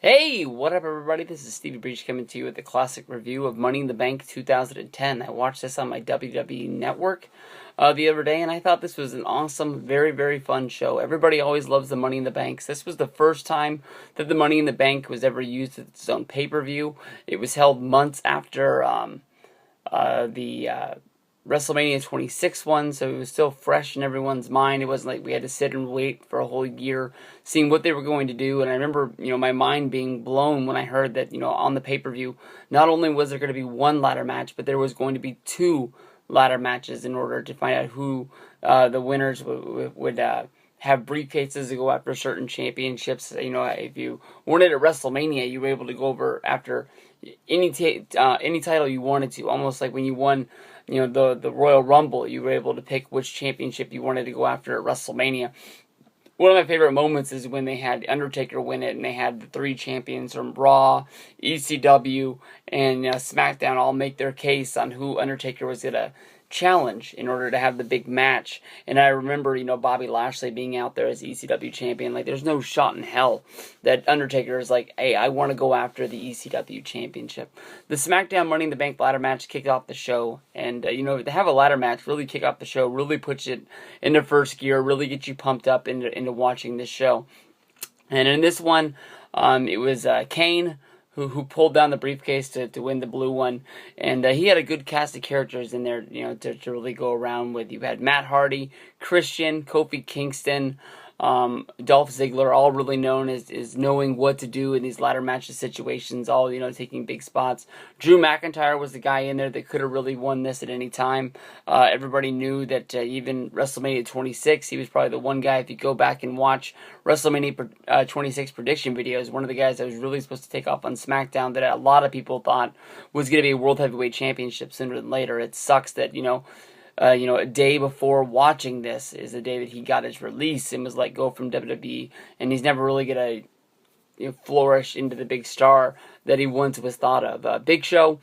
Hey, what up, everybody? This is Stevie Breach coming to you with the classic review of Money in the Bank 2010. I watched this on my WWE network the other day, and I thought this was an awesome, very, very fun show. Everybody always loves the Money in the Banks. This was the first time that the Money in the Bank was ever used as its own pay-per-view. It was held months after the WrestleMania 26 one, so it was still fresh in everyone's mind. It wasn't like we had to sit and wait for a whole year, seeing what they were going to do. And I remember, my mind being blown when I heard that, on the pay-per-view, not only was there going to be one ladder match, but there was going to be two ladder matches in order to find out who the winners would have briefcases to go after certain championships. If you weren't at WrestleMania, you were able to go over after any title you wanted to. Almost like when you won, the Royal Rumble, you were able to pick which championship you wanted to go after at WrestleMania. One of my favorite moments is when they had Undertaker win it, and they had the three champions from Raw, ECW, and SmackDown all make their case on who Undertaker was going to challenge in order to have the big match. And I remember, Bobby Lashley being out there as ECW champion. Like, there's no shot in hell that Undertaker is like, hey, I want to go after the ECW championship. The SmackDown Money in the Bank ladder match kicked off the show. And, to have a ladder match really kick off the show, really puts it into first gear, really get you pumped up into watching this show. And in this one, it was Kane who pulled down the briefcase to win the blue one. And he had a good cast of characters in there, to really go around with. You had Matt Hardy, Christian, Kofi Kingston, Dolph Ziggler, all really known as knowing what to do in these ladder matches situations, all, taking big spots. Drew McIntyre was the guy in there that could have really won this at any time. Everybody knew that even WrestleMania 26, he was probably the one guy, if you go back and watch WrestleMania 26 prediction videos, one of the guys that was really supposed to take off on SmackDown that a lot of people thought was going to be a World Heavyweight Championship sooner than later. It sucks that, a day before watching this is the day that he got his release and was let go from WWE, and he's never really going to flourish into the big star that he once was thought of. Big Show,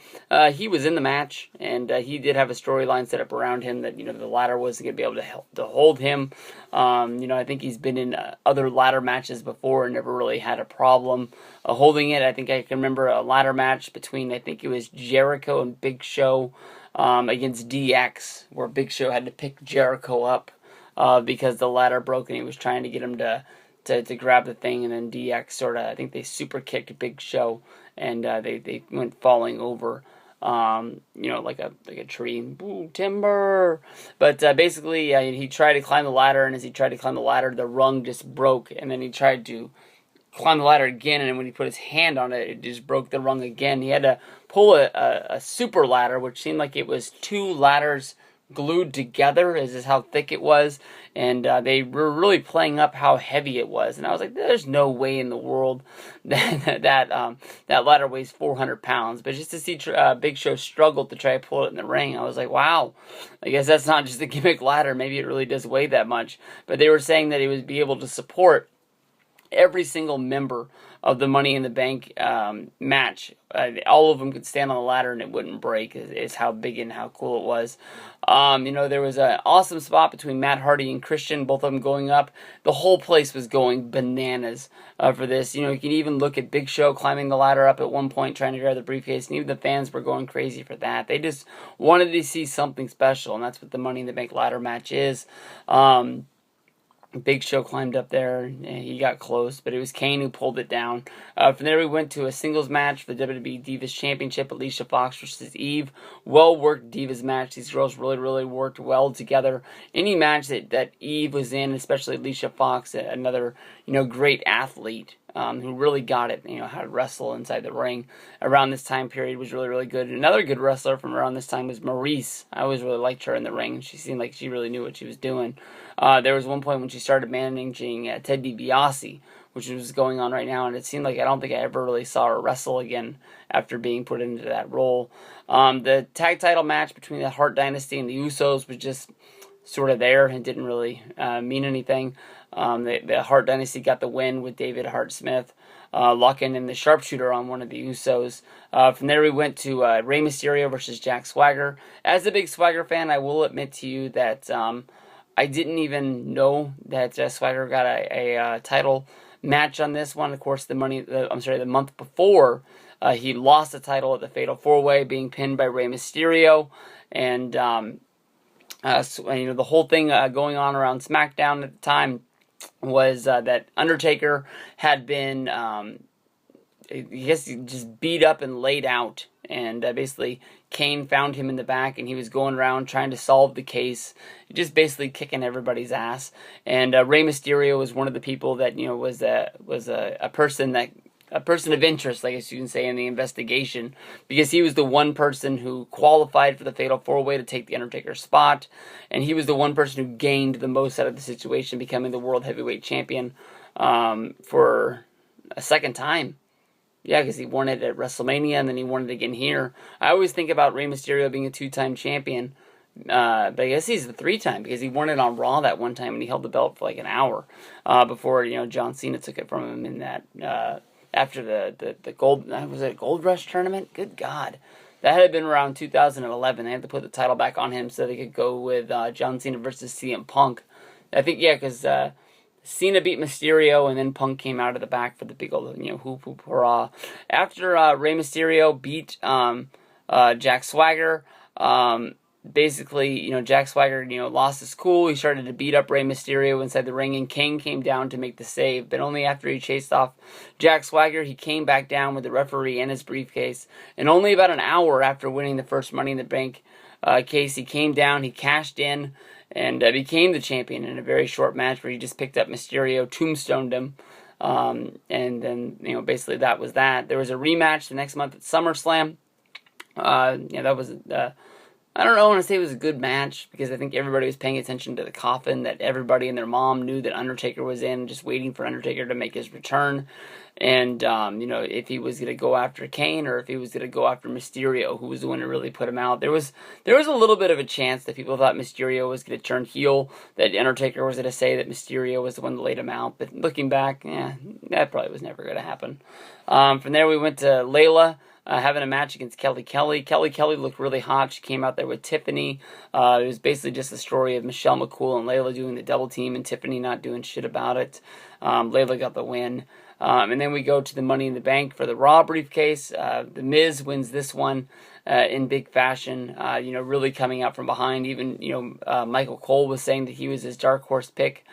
he was in the match, and he did have a storyline set up around him that, the ladder wasn't going to be able to hold him. I think he's been in other ladder matches before and never really had a problem holding it. I think I can remember a ladder match between, I think it was Jericho and Big Show, against DX, where Big Show had to pick Jericho up because the ladder broke and he was trying to get him to grab the thing, and then DX I think they super kicked Big Show, and they went falling over, like a tree. Ooh, timber! But basically, he tried to climb the ladder, and as he tried to climb the ladder, the rung just broke, and then he tried to climb the ladder again, and when he put his hand on it, it just broke the rung again. He had to pull a super ladder, which seemed like it was two ladders glued together, as is how thick it was, and they were really playing up how heavy it was, and I was like, there's no way in the world that ladder weighs 400 pounds, but just to see Big Show struggle to try to pull it in the ring, I was like, wow, I guess that's not just a gimmick ladder, maybe it really does weigh that much. But they were saying that he would be able to support every single member of the Money in the Bank match. All of them could stand on the ladder and it wouldn't break, is how big and how cool it was. There was an awesome spot between Matt Hardy and Christian, both of them going up. The whole place was going bananas for this. You can even look at Big Show climbing the ladder up at one point trying to grab the briefcase, and even the fans were going crazy for that. They just wanted to see something special, and that's what the Money in the Bank ladder match is. Big Show climbed up there, and he got close, but it was Kane who pulled it down. From there, we went to a singles match for the WWE Divas Championship, Alicia Fox versus Eve. Well-worked Divas match. These girls really, really worked well together. Any match that Eve was in, especially Alicia Fox, another, great athlete, who really got it, how to wrestle inside the ring around this time period was really, really good. Another good wrestler from around this time was Maurice. I always really liked her in the ring. She seemed like she really knew what she was doing. There was one point when she started managing Ted DiBiase, which was going on right now, and it seemed like I don't think I ever really saw her wrestle again after being put into that role. The tag title match between the Hart Dynasty and the Usos was just sort of there and didn't really mean anything. The Hart Dynasty got the win with David Hart Smith locking in the sharpshooter on one of the Usos. From there we went to Rey Mysterio versus Jack Swagger. As a big Swagger fan, I will admit to you that I didn't even know that Swagger got a title match on this one. Of course, the month before, he lost the title at the Fatal 4-Way, being pinned by Rey Mysterio, and the whole thing going on around SmackDown at the time was that Undertaker had been, just beat up and laid out, and basically Kane found him in the back, and he was going around trying to solve the case, just basically kicking everybody's ass. And Rey Mysterio was one of the people that was a person of interest, I guess you can say, in the investigation, because he was the one person who qualified for the Fatal 4-Way to take the Undertaker's spot, and he was the one person who gained the most out of the situation, becoming the World Heavyweight Champion for a second time. Yeah, because he won it at WrestleMania, and then he won it again here. I always think about Rey Mysterio being a 2-time champion, but I guess he's the 3-time, because he won it on Raw that one time, and he held the belt for like an hour before John Cena took it from him in that after the Gold Rush tournament. Good God, that had been around 2011. They had to put the title back on him so they could go with John Cena versus CM Punk. I think because Cena beat Mysterio, and then Punk came out of the back for the big old, hoop hoop hurrah. After Rey Mysterio beat Jack Swagger, basically, Jack Swagger, lost his cool. He started to beat up Rey Mysterio inside the ring, and Kane came down to make the save. But only after he chased off Jack Swagger, he came back down with the referee and his briefcase. And only about an hour after winning the first Money in the Bank case, he came down, he cashed in, and became the champion in a very short match where he just picked up Mysterio, tombstoned him, and then, basically that was that. There was a rematch the next month at SummerSlam. That was, I don't know, I want to say it was a good match, because I think everybody was paying attention to the coffin, that everybody and their mom knew that Undertaker was in, just waiting for Undertaker to make his return. And, if he was going to go after Kane, or if he was going to go after Mysterio, who was the one to really put him out. There was a little bit of a chance that people thought Mysterio was going to turn heel, that Undertaker was going to say that Mysterio was the one that laid him out. But looking back, that probably was never going to happen. From there, we went to Layla, having a match against Kelly Kelly. Kelly Kelly looked really hot. She came out there with Tiffany. It was basically just the story of Michelle McCool and Layla doing the double team, and Tiffany not doing shit about it. Layla got the win. And then we go to the Money in the Bank for the Raw briefcase. The Miz wins this one in big fashion, really coming out from behind. Even, Michael Cole was saying that he was his dark horse pick,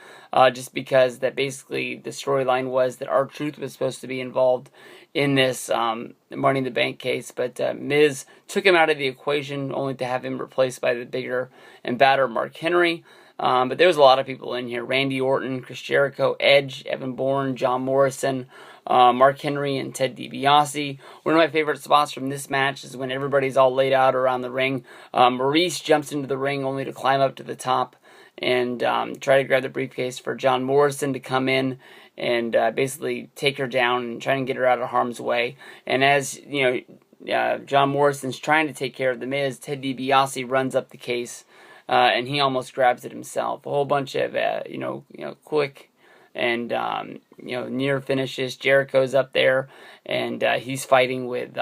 just because that basically the storyline was that R-Truth was supposed to be involved in this Money in the Bank case, but Miz took him out of the equation, only to have him replaced by the bigger and badder Mark Henry. But there was a lot of people in here: Randy Orton, Chris Jericho, Edge, Evan Bourne, John Morrison, Mark Henry, and Ted DiBiase. One of my favorite spots from this match is when everybody's all laid out around the ring. Maurice jumps into the ring only to climb up to the top and try to grab the briefcase for John Morrison to come in and basically take her down and try and get her out of harm's way. And as John Morrison's trying to take care of the Miz, Ted DiBiase runs up the case. And he almost grabs it himself. A whole bunch of, quick and, near finishes. Jericho's up there, and he's fighting with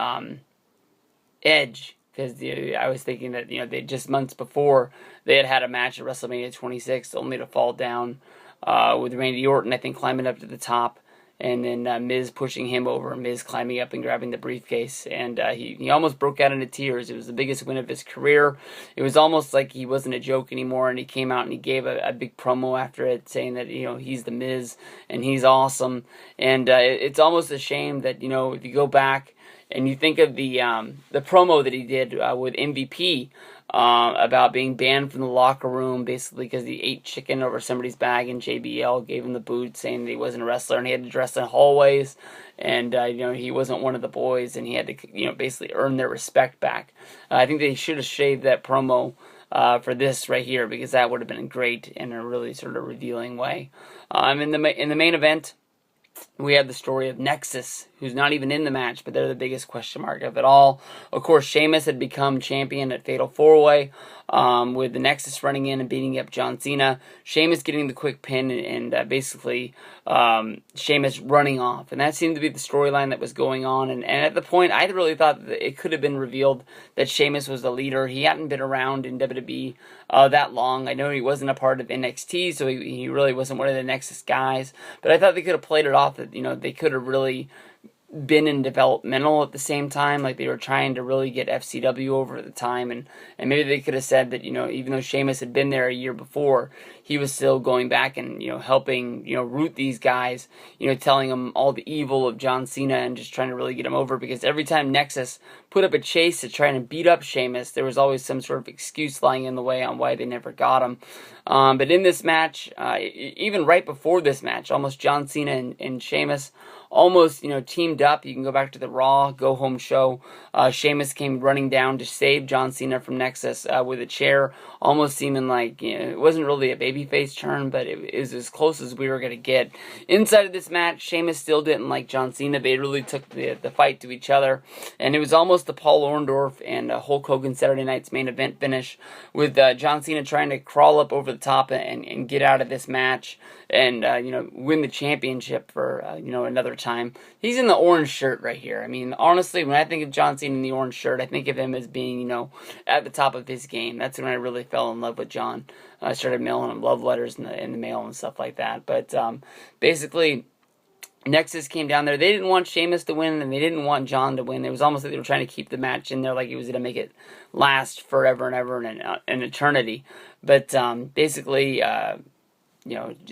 Edge. Because I was thinking that, they just months before, they had a match at WrestleMania 26, only to fall down with Randy Orton, I think, climbing up to the top. And then Miz pushing him over, Miz climbing up and grabbing the briefcase. And he almost broke out into tears. It was the biggest win of his career. It was almost like he wasn't a joke anymore, and he came out and he gave a big promo after it, saying that, he's the Miz, and he's awesome. And it's almost a shame that, if you go back and you think of the promo that he did with MVP, about being banned from the locker room, basically because he ate chicken over somebody's bag, and JBL gave him the boot, saying that he wasn't a wrestler, and he had to dress in hallways, and he wasn't one of the boys, and he had to basically earn their respect back. I think they should have shaved that promo for this right here, because that would have been great in a really sort of revealing way. In the main event, we had the story of Nexus, who's not even in the match, but they're the biggest question mark of it all. Of course, Sheamus had become champion at Fatal 4-Way, with the Nexus running in and beating up John Cena. Sheamus getting the quick pin, and basically Sheamus running off. And that seemed to be the storyline that was going on. And at the point, I really thought that it could have been revealed that Sheamus was the leader. He hadn't been around in WWE that long. I know he wasn't a part of NXT, so he really wasn't one of the Nexus guys. But I thought they could have played it off thought that, they could have really been in developmental at the same time, like they were trying to really get FCW over at the time, and maybe they could have said that, even though Sheamus had been there a year before, he was still going back and, helping, root these guys, telling them all the evil of John Cena and just trying to really get him over, because every time Nexus put up a chase to try and beat up Sheamus, there was always some sort of excuse lying in the way on why they never got him. But in this match, even right before this match, almost John Cena and Sheamus almost, teamed up. You can go back to the Raw Go Home show. Sheamus came running down to save John Cena from Nexus with a chair, almost seeming like, it wasn't really a babyface turn, but it was as close as we were going to get. Inside of this match, Sheamus still didn't like John Cena. They really took the fight to each other, and it was almost the Paul Orndorff and Hulk Hogan Saturday Night's Main Event finish, with John Cena trying to crawl up over the top and get out of this match and, win the championship for, another time. He's in the orange shirt right here. I mean, honestly, when I think of John Cena in the orange shirt, I think of him as being, at the top of his game. That's when I really fell in love with John. I started mailing him love letters in the mail and stuff like that. But basically, Nexus came down there. They didn't want Sheamus to win, and they didn't want John to win. It was almost like they were trying to keep the match in there, like it was going to make it last forever and ever and an eternity. But basically,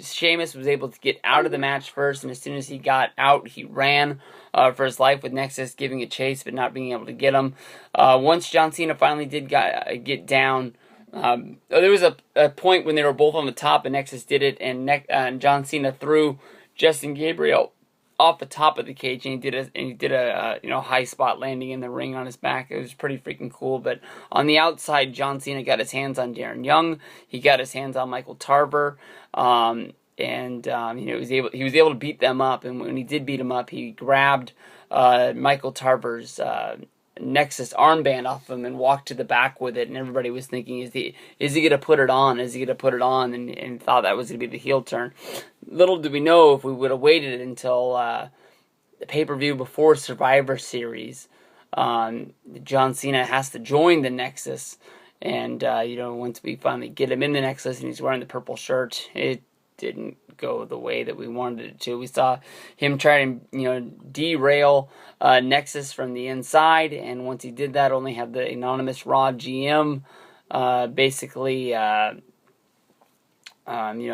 Sheamus was able to get out of the match first, and as soon as he got out, he ran for his life, with Nexus giving a chase but not being able to get him. Once John Cena finally did get down, there was a point when they were both on the top, and Nexus did it, and John Cena threw Justin Gabriel off the top of the cage, and he did a high spot landing in the ring on his back. It was pretty freaking cool. But on the outside, John Cena got his hands on Darren Young. He got his hands on Michael Tarver, and he was able to beat them up. And when he did beat him up, he grabbed Michael Tarver's Nexus armband off him and walked to the back with it, and everybody was thinking, is he going to put it on? Is he going to put it on? And thought that was going to be the heel turn. Little did we know, if we would have waited until the pay-per-view before Survivor Series, John Cena has to join the Nexus, and once we finally get him in the Nexus and he's wearing the purple shirt, it didn't go the way that we wanted it to. We saw him try to, derail Nexus from the inside, and once he did that, only have the anonymous Raw GM basically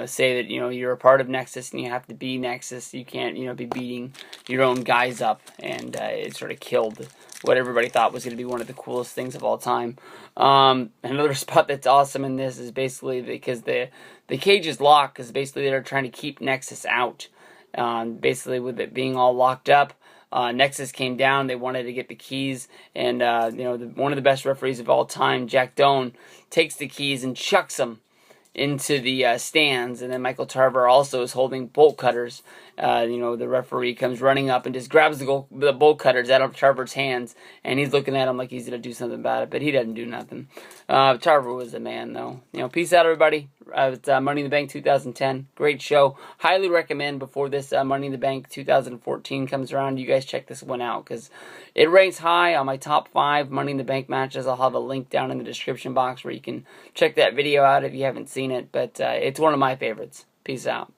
say that, you're a part of Nexus and you have to be Nexus. You can't, be beating your own guys up, and it sort of killed what everybody thought was going to be one of the coolest things of all time. Another spot that's awesome in this is basically because the cage is locked, because basically they're trying to keep Nexus out. Basically, with it being all locked up, Nexus came down. They wanted to get the keys, and one of the best referees of all time, Jack Doan, takes the keys and chucks them into the stands, and then Michael Tarver also is holding bolt cutters. The referee comes running up and just grabs the bolt cutters out of Tarver's hands, and he's looking at him like he's going to do something about it, but he doesn't do nothing. Tarver was the man, though. Peace out, everybody. It's Money in the Bank 2010. Great show. Highly recommend before this Money in the Bank 2014 comes around, you guys check this one out, because it ranks high on my top 5 Money in the Bank matches. I'll have a link down in the description box where you can check that video out if you haven't seen it, but it's one of my favorites. Peace out.